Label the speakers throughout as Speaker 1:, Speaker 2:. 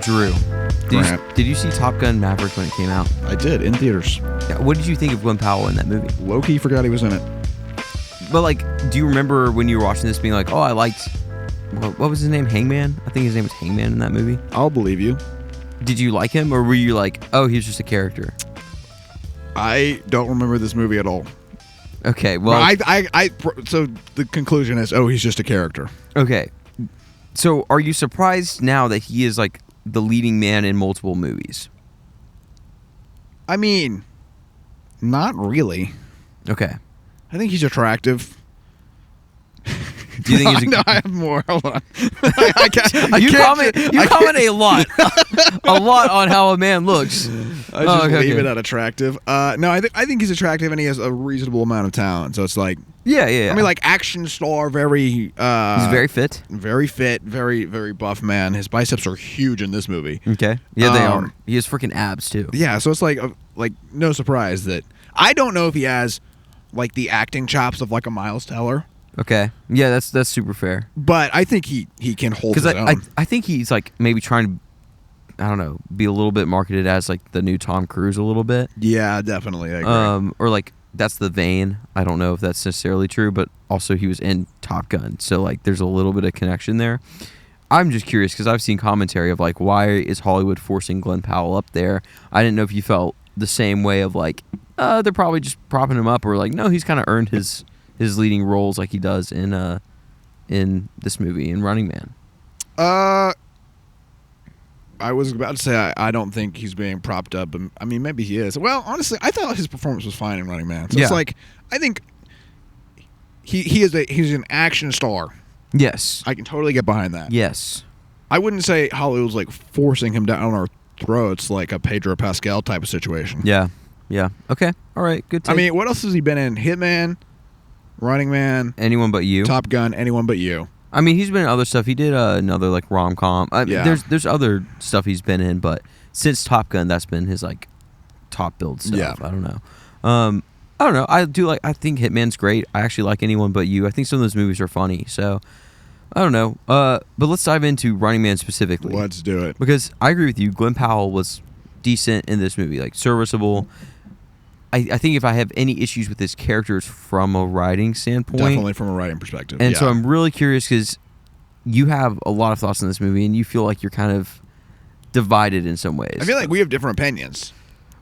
Speaker 1: Drew, did you see Top Gun Maverick when it came out?
Speaker 2: I did, in theaters.
Speaker 1: Yeah, what did you think of Glenn Powell in that movie?
Speaker 2: Low-key forgot he was in it.
Speaker 1: But, like, do you remember when you were watching this being like, oh, I liked, what was his name? Hangman? I think his name was Hangman in that movie.
Speaker 2: I'll believe you.
Speaker 1: Did you like him, or were you like, oh, he was just a character?
Speaker 2: I don't remember this movie at all.
Speaker 1: Okay, well...
Speaker 2: So the conclusion is, oh, he's just a character.
Speaker 1: Okay. So are you surprised now that he is, like, the leading man in multiple movies?
Speaker 2: I mean, not really.
Speaker 1: Okay.
Speaker 2: I think he's attractive.
Speaker 1: Do you think he's
Speaker 2: No, I have more. Hold on.
Speaker 1: You comment a lot. A lot on how a man looks.
Speaker 2: I just leave it at attractive. No, I think he's attractive and he has a reasonable amount of talent. So it's like...
Speaker 1: Yeah.
Speaker 2: I mean, like, action star, very...
Speaker 1: he's very fit.
Speaker 2: Very fit, very, very buff man. His biceps are huge in this movie.
Speaker 1: Okay. Yeah, they are. He has freaking abs, too.
Speaker 2: Yeah, so it's like no surprise that... I don't know if he has, like, the acting chops of, like, a Miles Teller.
Speaker 1: Okay. Yeah, that's super fair.
Speaker 2: But I think he can hold his own.
Speaker 1: I think he's, like, maybe trying to, I don't know, be a little bit marketed as, like, the new Tom Cruise a little bit.
Speaker 2: Yeah, definitely. I agree.
Speaker 1: Or, like, that's the vein. I don't know if that's necessarily true, but also he was in Top Gun. So, like, there's a little bit of connection there. I'm just curious because I've seen commentary of, like, why is Hollywood forcing Glenn Powell up there? I didn't know if you felt the same way of, like, they're probably just propping him up, or, like, no, he's kind of earned his leading roles like he does in this movie, in Running Man.
Speaker 2: I was about to say I don't think he's being propped up, but I mean maybe he is. Well, honestly, I thought his performance was fine in Running Man. So it's like I think he's an action star.
Speaker 1: Yes,
Speaker 2: I can totally get behind that.
Speaker 1: Yes,
Speaker 2: I wouldn't say Hollywood's like forcing him down our throats like a Pedro Pascal type of situation.
Speaker 1: Yeah. Okay. All right. Good take.
Speaker 2: I mean, what else has he been in? Hitman, Running Man,
Speaker 1: Anyone But You,
Speaker 2: Top Gun, Anyone But You.
Speaker 1: I mean, he's been in other stuff. He did another like rom-com. There's other stuff he's been in, but since Top Gun, that's been his like top build stuff.
Speaker 2: Yeah.
Speaker 1: I don't know. I don't know. I think Hitman's great. I actually like Anyone But You. I think some of those movies are funny. So I don't know. But let's dive into Running Man specifically.
Speaker 2: Let's do it.
Speaker 1: Because I agree with you. Glenn Powell was decent in this movie, like serviceable. I think if I have any issues with his characters from a writing standpoint.
Speaker 2: Definitely from a writing perspective.
Speaker 1: And so I'm really curious because you have a lot of thoughts on this movie and you feel like you're kind of divided in some ways.
Speaker 2: I feel like we have different opinions.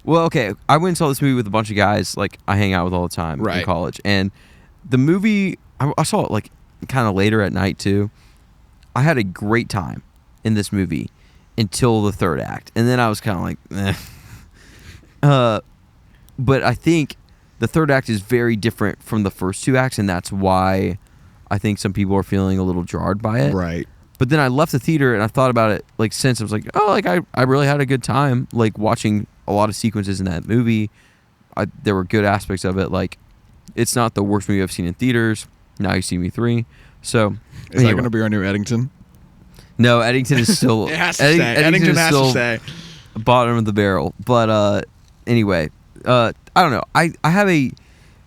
Speaker 1: Well, okay. I went and saw this movie with a bunch of guys like I hang out with all the time in college. And the movie, I saw it like kind of later at night too. I had a great time in this movie until the third act. And then I was kind of like, eh. But I think the third act is very different from the first two acts, and that's why I think some people are feeling a little jarred by it.
Speaker 2: Right.
Speaker 1: But then I left the theater, and I thought about it, like, since I was like, oh, like, I really had a good time, like, watching a lot of sequences in that movie. There were good aspects of it. Like, it's not the worst movie I've seen in theaters. Now You See Me 3. So,
Speaker 2: is that going to be our new Eddington?
Speaker 1: No, Eddington is still...
Speaker 2: It has to stay. Eddington has to stay.
Speaker 1: Bottom of the barrel. But anyway... I don't know. I have a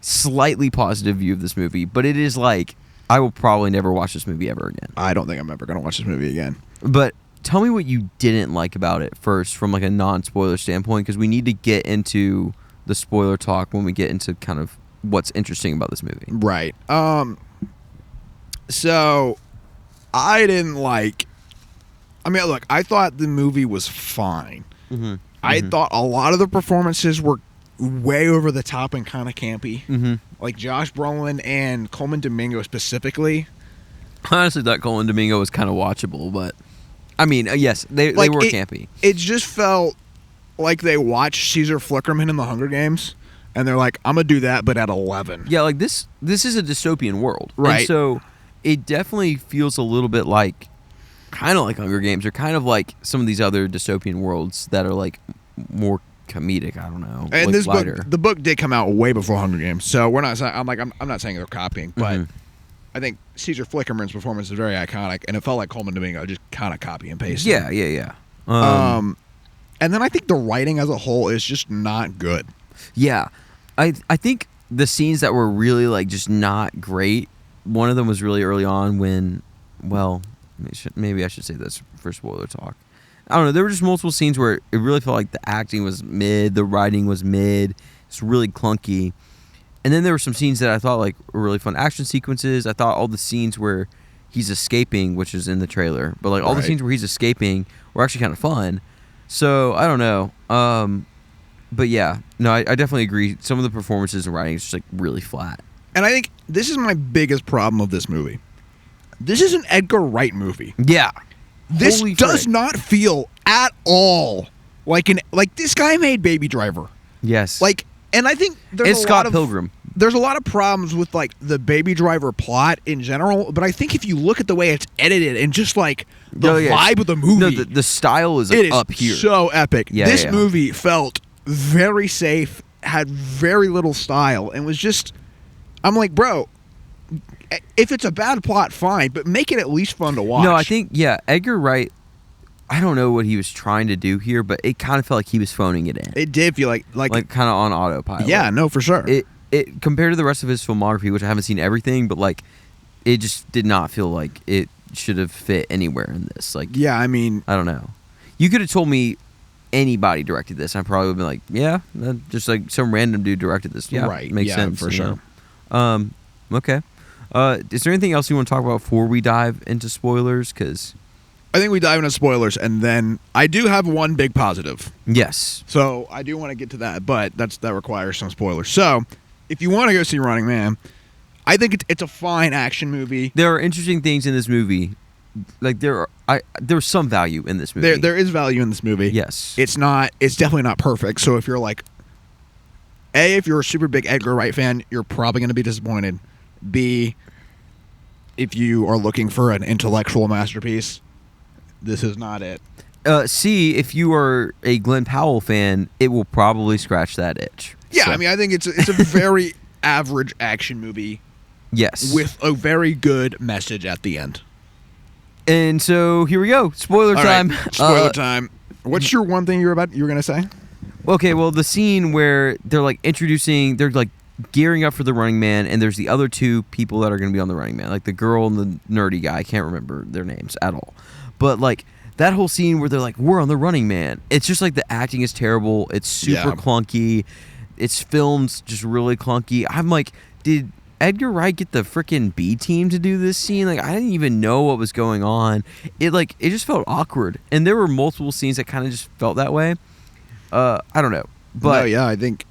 Speaker 1: slightly positive view of this movie, but it is like I will probably never watch this movie ever again.
Speaker 2: I don't think I'm ever going to watch this movie again.
Speaker 1: But tell me what you didn't like about it first from like a non-spoiler standpoint, because we need to get into the spoiler talk when we get into kind of what's interesting about this movie.
Speaker 2: Right. So I didn't like... I mean, look, I thought the movie was fine.
Speaker 1: Mm-hmm.
Speaker 2: I thought a lot of the performances were way over the top and kind of campy.
Speaker 1: Mm-hmm.
Speaker 2: Like Josh Brolin and Coleman Domingo specifically.
Speaker 1: I honestly thought Coleman Domingo was kind of watchable, but I mean, yes, they were campy.
Speaker 2: It just felt like they watched Caesar Flickerman in the Hunger Games, and they're like, I'm going to do that, but at 11.
Speaker 1: Yeah, like this is a dystopian world.
Speaker 2: Right.
Speaker 1: And so it definitely feels a little bit like, kind of like Hunger Games, or kind of like some of these other dystopian worlds that are like more comedic. I don't know.
Speaker 2: And
Speaker 1: like
Speaker 2: this
Speaker 1: lighter.
Speaker 2: book, the book did come out way before Hunger Games, so we're not. I'm not saying they're copying, but I think Caesar Flickerman's performance is very iconic, and it felt like Coleman Domingo just kind of copy and paste.
Speaker 1: Yeah.
Speaker 2: And then I think the writing as a whole is just not good.
Speaker 1: Yeah, I think the scenes that were really like just not great. One of them was really early on when, well, maybe I should say this for spoiler talk. I don't know. There were just multiple scenes where it really felt like the acting was mid, the writing was mid. It's really clunky. And then there were some scenes that I thought like were really fun action sequences. I thought all the scenes where he's escaping, which is in the trailer, but like all the scenes where he's escaping were actually kind of fun. So I don't know. But yeah, no, I definitely agree. Some of the performances and writing is just like really flat.
Speaker 2: And I think this is my biggest problem of this movie. This is an Edgar Wright movie.
Speaker 1: Yeah.
Speaker 2: This does not feel at all like this guy made Baby Driver.
Speaker 1: Yes.
Speaker 2: Like, and I think there's
Speaker 1: Scott Pilgrim.
Speaker 2: There's a lot of problems with like the Baby Driver plot in general, but I think if you look at the way it's edited and just like the vibe of the movie,
Speaker 1: no, the style is like up here.
Speaker 2: So epic. Yeah, this movie felt very safe, had very little style, and was just. I'm like, bro, if it's a bad plot, fine, but make it at least fun to watch.
Speaker 1: No, I think, Edgar Wright, I don't know what he was trying to do here, but it kind of felt like he was phoning it in.
Speaker 2: It did feel like
Speaker 1: kind of on autopilot.
Speaker 2: Yeah, no, for sure.
Speaker 1: It compared to the rest of his filmography, which I haven't seen everything, but like, it just did not feel like it should have fit anywhere in this. Like,
Speaker 2: yeah, I mean,
Speaker 1: I don't know. You could have told me anybody directed this, I probably would have been like, yeah, just like some random dude directed this. Yeah,
Speaker 2: right.
Speaker 1: Makes sense
Speaker 2: for sure.
Speaker 1: Okay. Is there anything else you want to talk about before we dive into spoilers? Because
Speaker 2: I think we dive into spoilers, and then I do have one big positive.
Speaker 1: Yes.
Speaker 2: So I do want to get to that, but that requires some spoilers. So if you want to go see Running Man, I think it's a fine action movie.
Speaker 1: There are interesting things in this movie. Like there's some value in this movie.
Speaker 2: There is value in this movie.
Speaker 1: Yes.
Speaker 2: It's definitely not perfect. So if you're like, if you're a super big Edgar Wright fan, you're probably going to be disappointed. B, if you are looking for an intellectual masterpiece, this is not it.
Speaker 1: C, if you are a Glenn Powell fan, it will probably scratch that itch.
Speaker 2: Yeah, so. I mean, I think it's a very average action movie.
Speaker 1: Yes.
Speaker 2: With a very good message at the end.
Speaker 1: And so here we go. Spoiler time.
Speaker 2: Right. Spoiler time. What's your one thing you were going to say?
Speaker 1: Okay, well, the scene where they're like they're like gearing up for the Running Man, and there's the other two people that are going to be on the Running Man, like the girl and the nerdy guy. I can't remember their names at all. But like that whole scene where they're like, we're on the Running Man. It's just like the acting is terrible. It's super clunky. It's filmed just really clunky. I'm like, did Edgar Wright get the freaking B team to do this scene? Like, I didn't even know what was going on. It just felt awkward. And there were multiple scenes that kind of just felt that way. I don't know. But
Speaker 2: no, yeah, I think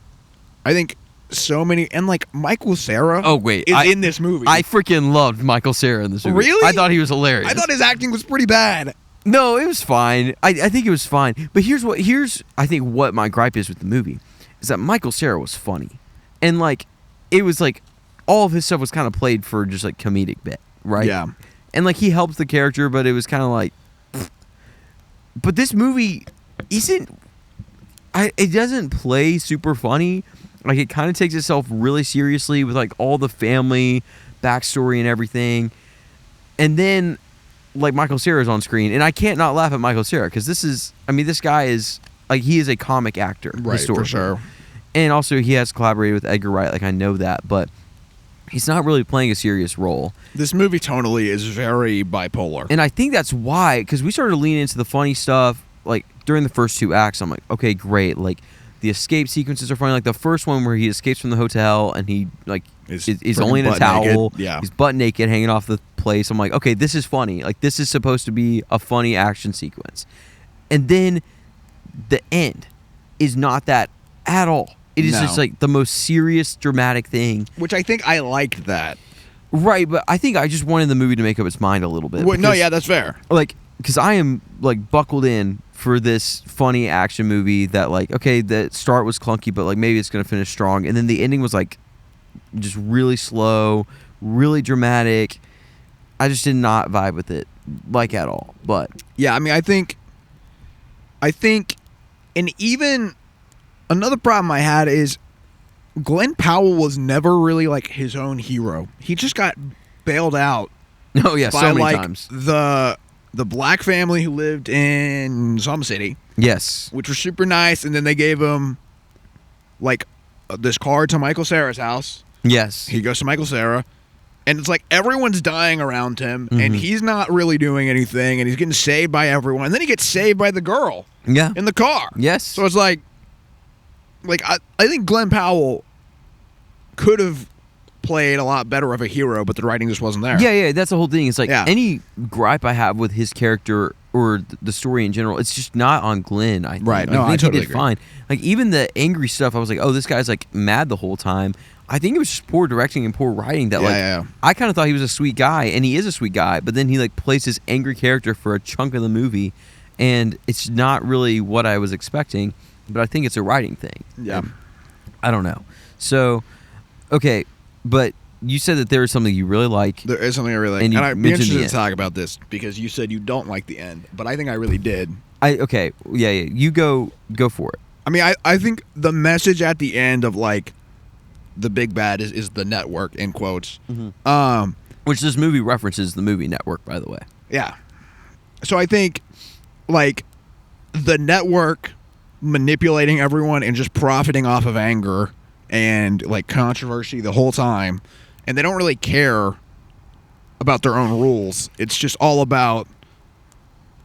Speaker 2: so many, and like Michael Cera is in this movie.
Speaker 1: I freaking loved Michael Cera in this movie.
Speaker 2: Really?
Speaker 1: I thought he was hilarious.
Speaker 2: I thought his acting was pretty bad.
Speaker 1: No, it was fine. I think it was fine. But here's I think what my gripe is with the movie is that Michael Cera was funny. And like it was like all of his stuff was kind of played for just like comedic bit, right?
Speaker 2: Yeah.
Speaker 1: And like he helped the character, but it was kind of like but this movie it doesn't play super funny. Like, it kind of takes itself really seriously with, like, all the family backstory and everything. And then, like, Michael Cera's on screen. And I can't not laugh at Michael Cera because this guy is, like, he is a comic actor.
Speaker 2: Right, for sure.
Speaker 1: And also, he has collaborated with Edgar Wright. Like, I know that. But he's not really playing a serious role.
Speaker 2: This movie tonally is very bipolar.
Speaker 1: And I think that's why, because we started leaning into the funny stuff, like, during the first two acts. I'm like, okay, great. Like, the escape sequences are funny. Like the first one where he escapes from the hotel and he like is only in a towel.
Speaker 2: Yeah.
Speaker 1: He's butt naked, hanging off the place. I'm like, okay, this is funny. Like this is supposed to be a funny action sequence. And then the end is not that at all. It is just like the most serious, dramatic thing.
Speaker 2: Which I think I liked that.
Speaker 1: Right, but I think I just wanted the movie to make up its mind a little bit.
Speaker 2: Well, no, yeah, that's fair.
Speaker 1: Like, because I am like buckled in for this funny action movie that like, okay, the start was clunky, but like maybe it's going to finish strong. And then the ending was like just really slow, really dramatic. I just did not vibe with it like at all. But
Speaker 2: yeah, I mean, I think, and even another problem I had is Glenn Powell was never really like his own hero. He just got bailed out.
Speaker 1: Oh yeah,
Speaker 2: by,
Speaker 1: so many
Speaker 2: like,
Speaker 1: times.
Speaker 2: The black family who lived in some city.
Speaker 1: Yes.
Speaker 2: Which was super nice. And then they gave him, like, this card to Michael Cera's house.
Speaker 1: Yes.
Speaker 2: He goes to Michael Cera. And it's like everyone's dying around him, and he's not really doing anything, and he's getting saved by everyone. And then he gets saved by the girl in the car.
Speaker 1: Yes.
Speaker 2: So it's like I think Glenn Powell could have played a lot better of a hero, but the writing just wasn't there.
Speaker 1: Yeah, that's the whole thing. It's like any gripe I have with his character or the story in general, it's just not on Glenn, I think.
Speaker 2: Right.
Speaker 1: Like,
Speaker 2: No, I totally
Speaker 1: he did
Speaker 2: agree.
Speaker 1: fine. Like, even the angry stuff, I was like, oh, this guy's, like, mad the whole time. I think it was just poor directing and poor writing that, I kind of thought he was a sweet guy, and he is a sweet guy, but then he, like, plays this angry character for a chunk of the movie, and it's not really what I was expecting, but I think it's a writing thing.
Speaker 2: Yeah.
Speaker 1: I don't know. So, okay, but you said that there is something you really like.
Speaker 2: There is something I really like.
Speaker 1: And
Speaker 2: I'd be interested to talk about this because you said you don't like the end, but I think I really did.
Speaker 1: You go for it.
Speaker 2: I mean, I think the message at the end of, like, the big bad is the network, in quotes.
Speaker 1: Which this movie references the movie Network, by the way.
Speaker 2: Yeah. So I think, like, the network manipulating everyone and just profiting off of anger and, like, controversy the whole time, and they don't really care about their own rules. It's just all about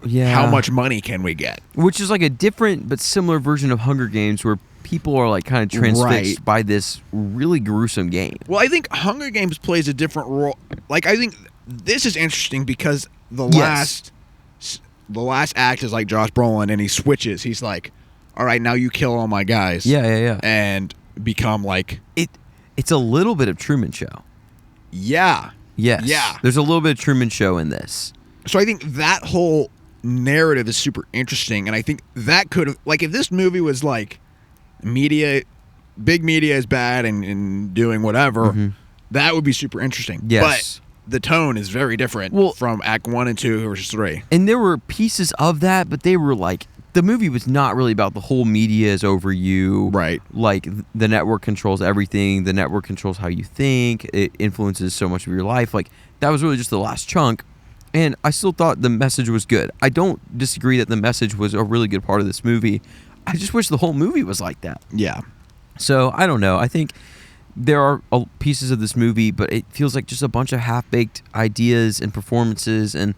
Speaker 2: how much money can we get.
Speaker 1: Which is like a different but similar version of Hunger Games where people are like kind of transfixed by this really gruesome game.
Speaker 2: Well, I think Hunger Games plays a different role. Like, I think this is interesting because the last act is like Josh Brolin, and he switches. He's like, all right, now you kill all my guys.
Speaker 1: Yeah.
Speaker 2: And become like...
Speaker 1: It's a little bit of Truman Show.
Speaker 2: Yeah.
Speaker 1: Yes.
Speaker 2: Yeah.
Speaker 1: There's a little bit of Truman Show in this.
Speaker 2: So I think that whole narrative is super interesting, and I think that could have... Like, if this movie was like big media is bad and doing whatever, that would be super interesting.
Speaker 1: Yes.
Speaker 2: But the tone is very different from Act 1 and 2 versus 3.
Speaker 1: And there were pieces of that, but they were like... The movie was not really about the whole media is over you.
Speaker 2: Right.
Speaker 1: Like, the network controls everything. The network controls how you think. It influences so much of your life. Like, that was really just the last chunk. And I still thought the message was good. I don't disagree that the message was a really good part of this movie. I just wish the whole movie was like that.
Speaker 2: Yeah.
Speaker 1: So, I don't know. I think there are pieces of this movie, but it feels like just a bunch of half-baked ideas and performances. And,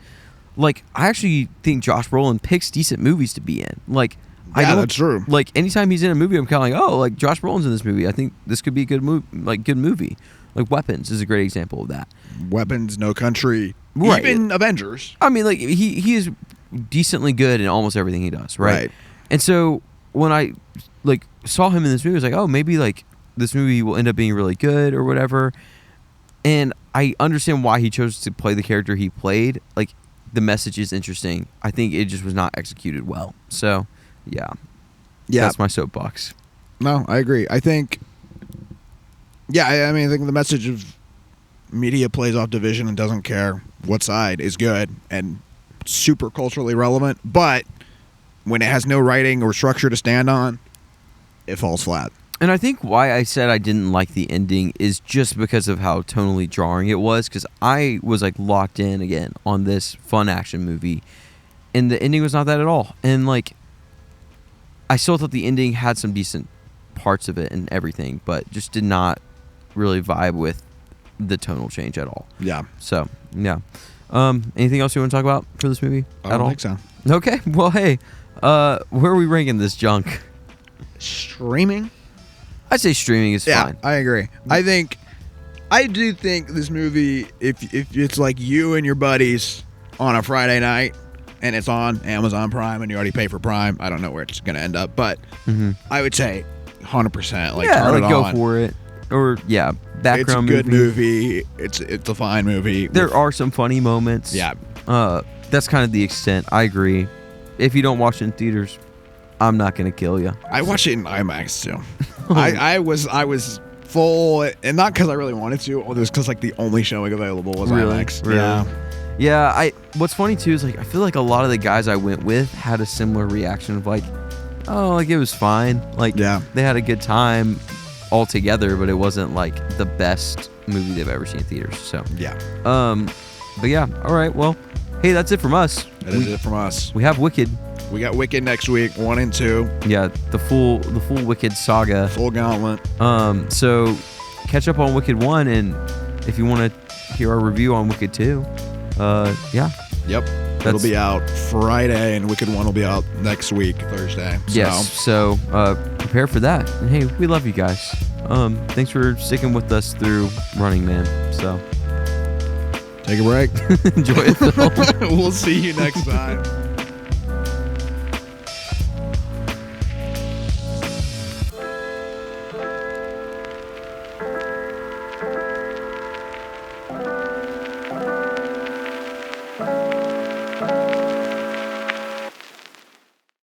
Speaker 1: like, I actually think Josh Brolin picks decent movies to be in. Like,
Speaker 2: that's true.
Speaker 1: Like, anytime he's in a movie, I'm kind of like, oh, like, Josh Brolin's in this movie. I think this could be a good movie. Like, Weapons is a great example of that.
Speaker 2: Weapons, No Country,
Speaker 1: right.
Speaker 2: Even Avengers.
Speaker 1: I mean, like, he is decently good in almost everything he does, right? And so when I, like, saw him in this movie, I was like, oh, maybe, like, this movie will end up being really good or whatever. And I understand why he chose to play the character he played. Like, the message is interesting. I think it just was not executed well. So, yeah. That's my soapbox.
Speaker 2: No, I agree. I think, I mean, I think the message of media plays off division and doesn't care what side is good and super culturally relevant. But when it has no writing or structure to stand on, it falls flat.
Speaker 1: And I think why I said I didn't like the ending is just because of how tonally jarring it was, because I was like locked in again on this fun action movie, and the ending was not that at all. And like, I still thought the ending had some decent parts of it and everything, but just did not really vibe with the tonal change at all.
Speaker 2: Yeah.
Speaker 1: So, yeah. Anything else you want to talk about for this movie
Speaker 2: I don't think so.
Speaker 1: Okay. Well, hey, where are we ranking this junk?
Speaker 2: Streaming?
Speaker 1: I'd say streaming is fine.
Speaker 2: I agree. I do think this movie, if it's like you and your buddies on a Friday night and it's on Amazon Prime and you already pay for Prime, I don't know where it's going to end up, but I would say 100%. Like, turn it
Speaker 1: go
Speaker 2: on.
Speaker 1: for it. Or, background
Speaker 2: It's a good movie. It's a fine movie.
Speaker 1: There are some funny moments.
Speaker 2: Yeah.
Speaker 1: That's kind of the extent. I agree. If you don't watch it in theaters, I'm not going to kill you.
Speaker 2: I watched it in IMAX, too. I was full, and not because I really wanted to, it was because like the only showing available was IMAX.
Speaker 1: Really? Yeah. What's funny too is like I feel like a lot of the guys I went with had a similar reaction of like, oh, like it was fine. Like they had a good time all together, but it wasn't like the best movie they've ever seen in theaters. So but yeah, all right. Well, hey, that's it from us.
Speaker 2: That is it from us.
Speaker 1: We have Wicked.
Speaker 2: We got Wicked next week, 1 and 2.
Speaker 1: Yeah, the full Wicked saga.
Speaker 2: Full gauntlet.
Speaker 1: So catch up on Wicked 1, and if you want to hear our review on Wicked 2. Yeah.
Speaker 2: Yep. It'll be out Friday, and Wicked 1 will be out next week, Thursday.
Speaker 1: Yes. So prepare for that. And hey, we love you guys. Thanks for sticking with us through Running Man. So
Speaker 2: take a break.
Speaker 1: Enjoy it.
Speaker 2: We'll see you next time.